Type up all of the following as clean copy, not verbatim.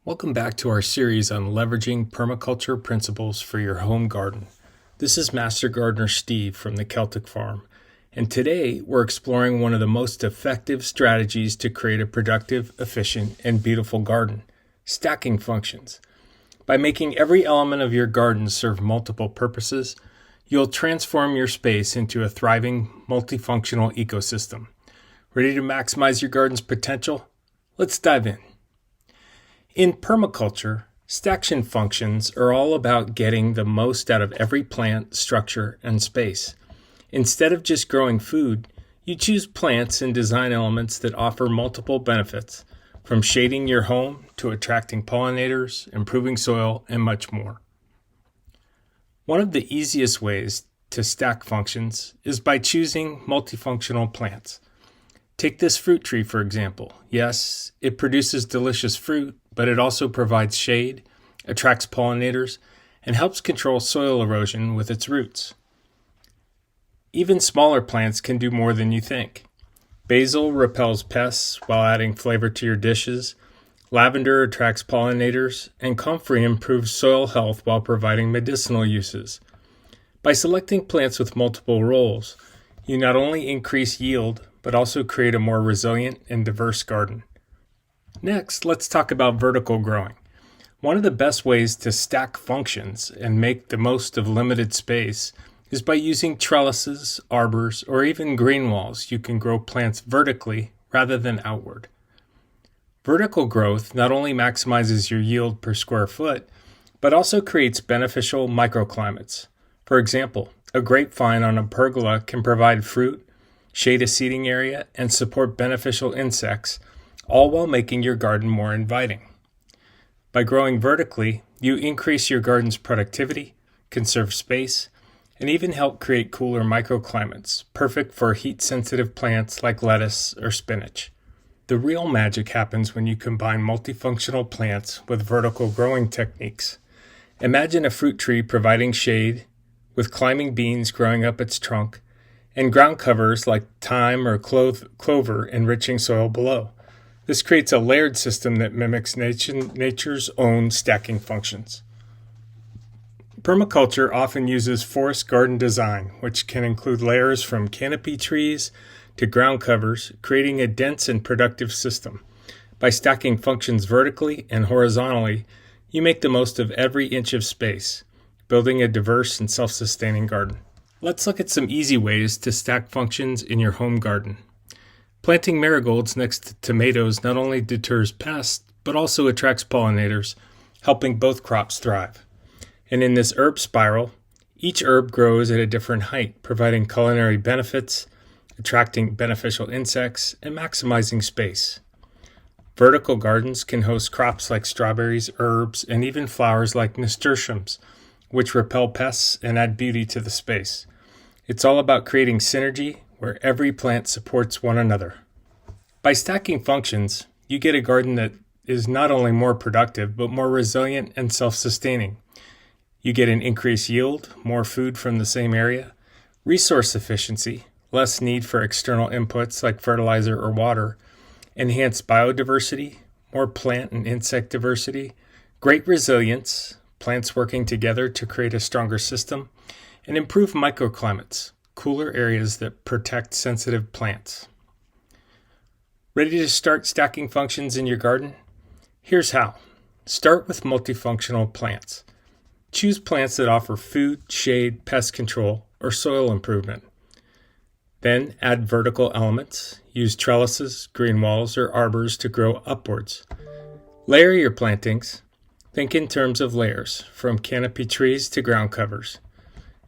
Welcome back to our series on leveraging permaculture principles for your home garden. This is Master Gardener Steve from the Celtic Farm, and today we're exploring one of the most effective strategies to create a productive, efficient, and beautiful garden: stacking functions. By making every element of your garden serve multiple purposes, you'll transform your space into a thriving, multifunctional ecosystem. Ready to maximize your garden's potential? Let's dive in. In permaculture, staction functions are all about getting the most out of every plant, structure, and space. Instead of just growing food, you choose plants and design elements that offer multiple benefits, from shading your home to attracting pollinators, improving soil, and much more. One of the easiest ways to stack functions is by choosing multifunctional plants. Take this fruit tree, for example. Yes, it produces delicious fruit, but it also provides shade, attracts pollinators, and helps control soil erosion with its roots. Even smaller plants can do more than you think. Basil repels pests while adding flavor to your dishes. Lavender attracts pollinators, and comfrey improves soil health while providing medicinal uses. By selecting plants with multiple roles, you not only increase yield, but also create a more resilient and diverse garden. Next, let's talk about vertical growing. One of the best ways to stack functions and make the most of limited space is by using trellises, arbors, or even green walls. You can grow plants vertically rather than outward. Vertical growth not only maximizes your yield per square foot, but also creates beneficial microclimates. For example, a grapevine on a pergola can provide fruit, shade a seating area, and support beneficial insects, all while making your garden more inviting. By growing vertically, you increase your garden's productivity, conserve space, and even help create cooler microclimates, perfect for heat-sensitive plants like lettuce or spinach. The real magic happens when you combine multifunctional plants with vertical growing techniques. Imagine a fruit tree providing shade, with climbing beans growing up its trunk, and ground covers like thyme or clover enriching soil below. This creates a layered system that mimics nature's own stacking functions. Permaculture often uses forest garden design, which can include layers from canopy trees to ground covers, creating a dense and productive system. By stacking functions vertically and horizontally, you make the most of every inch of space, building a diverse and self-sustaining garden. Let's look at some easy ways to stack functions in your home garden. Planting marigolds next to tomatoes not only deters pests, but also attracts pollinators, helping both crops thrive. And in this herb spiral, each herb grows at a different height, providing culinary benefits, attracting beneficial insects, and maximizing space. Vertical gardens can host crops like strawberries, herbs, and even flowers like nasturtiums, which repel pests and add beauty to the space. It's all about creating synergy where every plant supports one another. By stacking functions, you get a garden that is not only more productive, but more resilient and self-sustaining. You get an increased yield, more food from the same area, resource efficiency, less need for external inputs like fertilizer or water, enhanced biodiversity, more plant and insect diversity, great resilience, plants working together to create a stronger system, and improved microclimates, cooler areas that protect sensitive plants. Ready to start stacking functions in your garden? Here's how. Start with multifunctional plants. Choose plants that offer food, shade, pest control, or soil improvement. Then add vertical elements. Use trellises, green walls, or arbors to grow upwards. Layer your plantings. Think in terms of layers, from canopy trees to ground covers.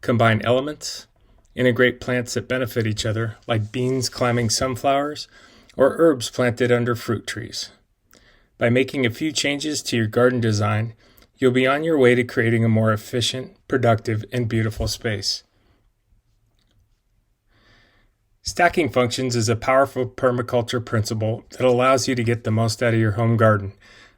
Combine elements. Integrate plants that benefit each other, like beans climbing sunflowers or herbs planted under fruit trees. By making a few changes to your garden design, you'll be on your way to creating a more efficient, productive, and beautiful space. Stacking functions is a powerful permaculture principle that allows you to get the most out of your home garden.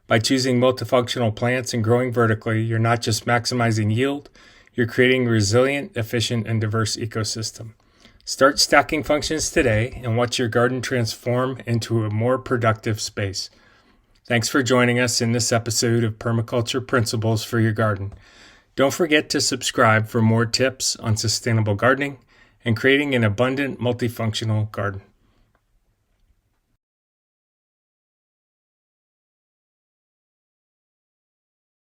By choosing multifunctional plants and growing vertically, you're not just maximizing yield, you're creating a resilient, efficient, and diverse ecosystem. Start stacking functions today and watch your garden transform into a more productive space. Thanks for joining us in this episode of Permaculture Principles for Your Garden. Don't forget to subscribe for more tips on sustainable gardening and creating an abundant multifunctional garden.